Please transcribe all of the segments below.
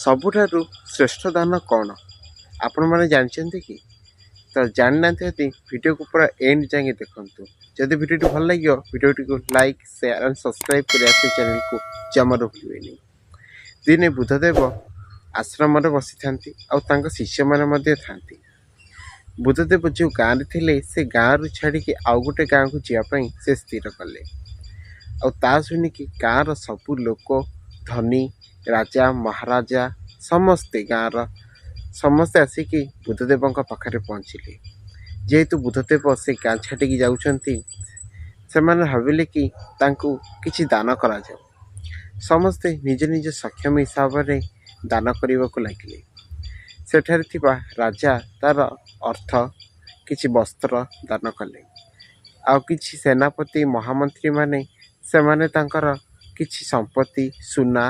ସବୁଠାରୁ ଶ୍ରେଷ୍ଠ ଦାନ କ'ଣ ଆପଣମାନେ ଜାଣିଛନ୍ତି କି? ତ ଜାଣିନାହାନ୍ତି ଯଦି ଭିଡ଼ିଓକୁ ପୁରା ଏଣ୍ଡ ଯାଏଁ ଦେଖନ୍ତୁ। ଯଦି ଭିଡ଼ିଓଟି ଭଲ ଲାଗିବ ଭିଡ଼ିଓଟିକୁ ଲାଇକ୍ ସେୟାର ଆଣ୍ଡ ସବସ୍କ୍ରାଇବ୍ କରିବା ସେ ଚ୍ୟାନେଲକୁ ଜମାରୁ ଭୁଲିବେନି। ଦିନେ ବୁଦ୍ଧଦେବ ଆଶ୍ରମରେ ବସିଥାନ୍ତି ଆଉ ତାଙ୍କ ଶିଷ୍ୟମାନେ ମଧ୍ୟ ଥାନ୍ତି। ବୁଦ୍ଧଦେବ ଯେଉଁ ଗାଁରେ ଥିଲେ ସେ ଗାଁରୁ ଛାଡ଼ିକି ଆଉ ଗୋଟେ ଗାଁକୁ ଯିବା ପାଇଁ ସେ ସ୍ଥିର କଲେ। ଆଉ ତା ଶୁଣିକି ଗାଁର ସବୁ ଲୋକ, ଧନୀ, ରାଜା, ମହାରାଜା ସମସ୍ତେ ଆସିକି ବୁଦ୍ଧଦେବଙ୍କ ପାଖରେ ପହଞ୍ଚିଲେ। ଯେହେତୁ ବୁଦ୍ଧଦେବ ସେ ଗାଁ ଛାଡ଼ିକି ଯାଉଛନ୍ତି, ସେମାନେ ଭାବିଲେ କି ତାଙ୍କୁ କିଛି ଦାନ କରାଯାଉ। ସମସ୍ତେ ନିଜ ନିଜ ସକ୍ଷମ ହିସାବରେ ଦାନ କରିବାକୁ ଲାଗିଲେ। ସେଠାରେ ଥିବା ରାଜା ତାର ଅର୍ଥ, କିଛି ବସ୍ତ୍ର ଦାନ କଲେ। ଆଉ କିଛି ସେନାପତି, ମହାମନ୍ତ୍ରୀମାନେ ସେମାନେ ତାଙ୍କର କିଛି ସମ୍ପତ୍ତି, ସୁନା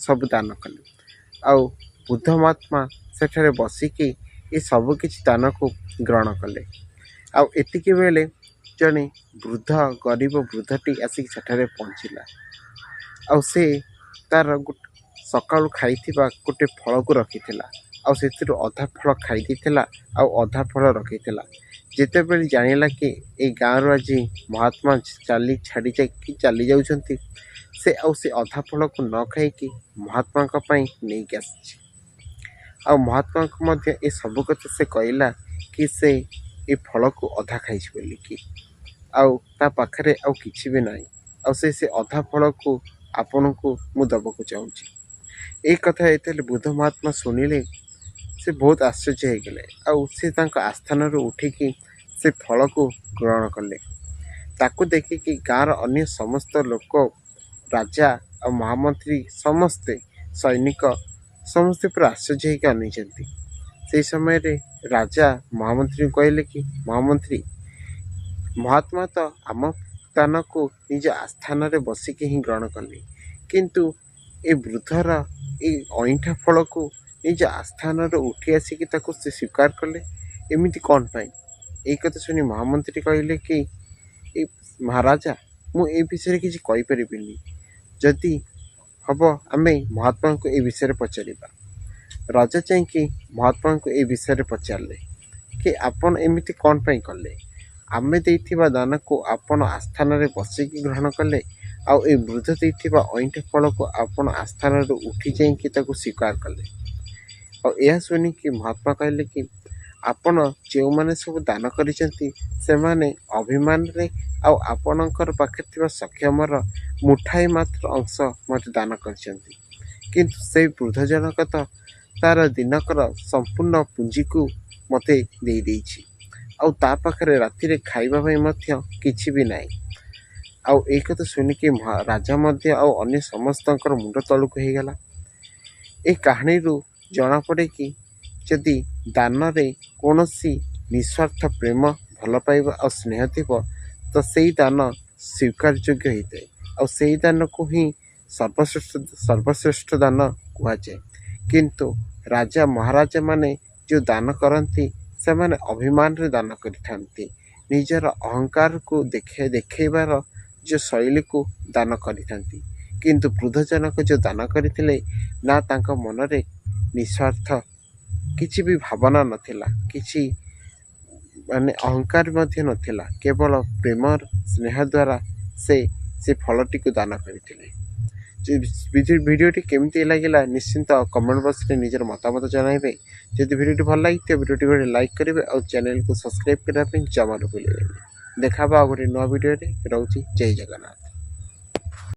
ସବୁ ଦାନ କଲେ। ଆଉ ବୁଦ୍ଧ ମହାତ୍ମା ସେଠାରେ ବସିକି ଏ ସବୁ କିଛି ଦାନକୁ ଗ୍ରହଣ କଲେ। ଆଉ ଏତିକି ବେଳେ ଜଣେ ଗରିବ ବୃଦ୍ଧଟି ଆସିକି ସେଠାରେ ପହଞ୍ଚିଲା। ଆଉ ସେ ତାର ସକାଳୁ ଖାଇଥିବା ଗୋଟେ ଫଳକୁ ରଖିଥିଲା। ଆଉ ସେଥିରୁ ଅଧା ଫଳ ଖାଇ ଦେଇଥିଲା ଆଉ ଅଧା ଫଳ ରଖିଥିଲା। ଯେତେବେଳେ ଜାଣିଲା କି ଏଇ ଗାଁରୁ ଆଜି ମହାତ୍ମା ଚାଲି ଯାଉଛନ୍ତି, ସେ ଅଧା ଫଳକୁ ନ ଖାଇକି ମହାତ୍ମାଙ୍କ ପାଇଁ ନେଇକି ଆସିଛି। ଆଉ ମହାତ୍ମାଙ୍କୁ ମଧ୍ୟ ଏ ସବୁ କଥା ସେ କହିଲା କି ସେ ଏ ଫଳକୁ ଅଧା ଖାଇଛି ବୋଲିକି। ଆଉ ତା ପାଖରେ ଆଉ କିଛି ବି ନାହିଁ। ଆଉ ସେ ଅଧା ଫଳକୁ ଆପଣଙ୍କୁ ମୁଁ ଦେବାକୁ ଚାହୁଁଛି। ଏଇ କଥା ଯେତେବେଳେ ବୁଦ୍ଧ ମହାତ୍ମା ଶୁଣିଲେ ସେ ବହୁତ ଆଶ୍ଚର୍ଯ୍ୟ ହେଇଗଲେ। ଆଉ ସେ ତାଙ୍କ ଆସ୍ଥାନରୁ ଉଠିକି ସେ ଫଳକୁ ଗ୍ରହଣ କଲେ। ତାକୁ ଦେଖିକି ଗାଁର ଅନ୍ୟ ସମସ୍ତ ଲୋକ, ରାଜା ଆଉ ମହାମନ୍ତ୍ରୀ, ସମସ୍ତେ ସୈନିକ ସମସ୍ତେ ପୁରା ଆଶ୍ଚର୍ଯ୍ୟ ହେଇକି ଅନେଇଛନ୍ତି। ସେହି ସମୟରେ ରାଜା ମହାମନ୍ତ୍ରୀଙ୍କୁ କହିଲେ କି ମହାମନ୍ତ୍ରୀ, ମହାତ୍ମା ତ ଆମ ଦାନକୁ ନିଜ ଆସ୍ଥାନରେ ବସିକି ହିଁ ଗ୍ରହଣ କଲେ, କିନ୍ତୁ ଏ ବୃଦ୍ଧର ଏ ଅଇଁଠା ଫଳକୁ ନିଜ ଆସ୍ଥାନରୁ ଉଠି ଆସିକି ତାକୁ ସେ ସ୍ୱୀକାର କଲେ, ଏମିତି କ'ଣ ପାଇଁ? ଏଇ କଥା ଶୁଣି ମହାମନ୍ତ୍ରୀ କହିଲେ କି ମହାରାଜା, ମୁଁ ଏ ବିଷୟରେ କିଛି କହିପାରିବିନି। ଯଦି ହବ ଆମେ ମହାତ୍ମାଙ୍କୁ ଏ ବିଷୟରେ ପଚାରିବା। ରାଜା ଯାଇକି ମହାତ୍ମାଙ୍କୁ ଏ ବିଷୟରେ ପଚାରିଲେ କି ଆପଣ ଏମିତି କ'ଣ ପାଇଁ କଲେ? ଆମେ ଦେଇଥିବା ଦାନକୁ ଆପଣ ଆସ୍ଥାନରେ ବସିକି ଗ୍ରହଣ କଲେ, ଆଉ ଏ ବୃଦ୍ଧ ଦେଇଥିବା ଅଇଁଠା ଫଳକୁ ଆପଣ ଆସ୍ଥାନରୁ ଉଠି ଯାଇକି ତାକୁ ସ୍ୱୀକାର କଲେ। ଆଉ ଏହା ଶୁଣିକି ମହାତ୍ମା କହିଲେ କି ଆପଣ ଯେଉଁମାନେ ସବୁ ଦାନ କରିଛନ୍ତି ସେମାନେ ଅଭିମାନରେ ଆଉ ଆପଣଙ୍କର ପାଖରେ ଥିବା ସକ୍ଷମର ମୁଠାଏ ମାତ୍ର ଅଂଶ ମୋତେ ଦାନ କରିଛନ୍ତି, କିନ୍ତୁ ସେଇ ବୃଦ୍ଧ ଜଣକ ତ ତାର ଦିନକର ସମ୍ପୂର୍ଣ୍ଣ ପୁଞ୍ଜିକୁ ମୋତେ ଦେଇଛି। ଆଉ ତା ପାଖରେ ରାତିରେ ଖାଇବା ପାଇଁ ମଧ୍ୟ କିଛି ବି ନାହିଁ। ଆଉ ଏଇ କଥା ଶୁଣିକି ରାଜା ମଧ୍ୟ ଆଉ ଅନ୍ୟ ସମସ୍ତଙ୍କର ମୁଣ୍ଡ ତଳକୁ ହେଇଗଲା। ଏ କାହାଣୀରୁ ଜଣାପଡ଼େ କି ଯଦି ଦାନରେ କୌଣସି ନିଃସ୍ୱାର୍ଥ ପ୍ରେମ, ଭଲ ପାଇବା ଆଉ ସ୍ନେହ ଥିବ ତ ସେଇ ଦାନ ସ୍ୱୀକାରଯୋଗ୍ୟ ହୋଇଥାଏ। ଆଉ ସେଇ ଦାନକୁ ହିଁ ସର୍ବଶ୍ରେଷ୍ଠ ଦାନ କୁହାଯାଏ। କିନ୍ତୁ ରାଜା ମହାରାଜାମାନେ ଯେଉଁ ଦାନ କରନ୍ତି ସେମାନେ ଅଭିମାନରେ ଦାନ କରିଥାନ୍ତି। ନିଜର ଅହଙ୍କାରକୁ ଦେଖାଇବାର ଯେଉଁ ଶୈଳୀକୁ ଦାନ କରିଥାନ୍ତି। କିନ୍ତୁ ବୃଦ୍ଧ ଜଣକ ଯେଉଁ ଦାନ କରିଥିଲେ, ନା ତାଙ୍କ ମନରେ ନିଃସ୍ୱାର୍ଥ କିଛି ବି ଭାବନା ନଥିଲା, କିଛି ଅହଙ୍କାର ମଧ୍ୟ ନଥିଲା, କେବଳ ପ୍ରେମ ସ୍ନେହ ଦ୍ୱାରା ସେ ଫଳଟିକୁ ଦାନ କରିଥିଲେ। ଭିଡ଼ିଓଟି କେମିତି ଲାଗିଲା ନିଶ୍ଚିନ୍ତ କମେଣ୍ଟ ବକ୍ସରେ ନିଜର ମତାମତ ଜଣାଇବେ। ଯଦି ଭିଡ଼ିଓଟି ଭଲ ଲାଗିଥିବ ଭିଡ଼ିଓଟି ଗୋଟେ ଲାଇକ୍ କରିବେ ଆଉ ଚ୍ୟାନେଲକୁ ସବସ୍କ୍ରାଇବ୍ କରିବା ପାଇଁ ଜମାରୁ ଭୁଲିବେନି। ଦେଖା ହବ ଆଉ ଗୋଟେ ନୂଆ ଭିଡ଼ିଓରେ। ରହୁଛି, ଜୟ ଜଗନ୍ନାଥ।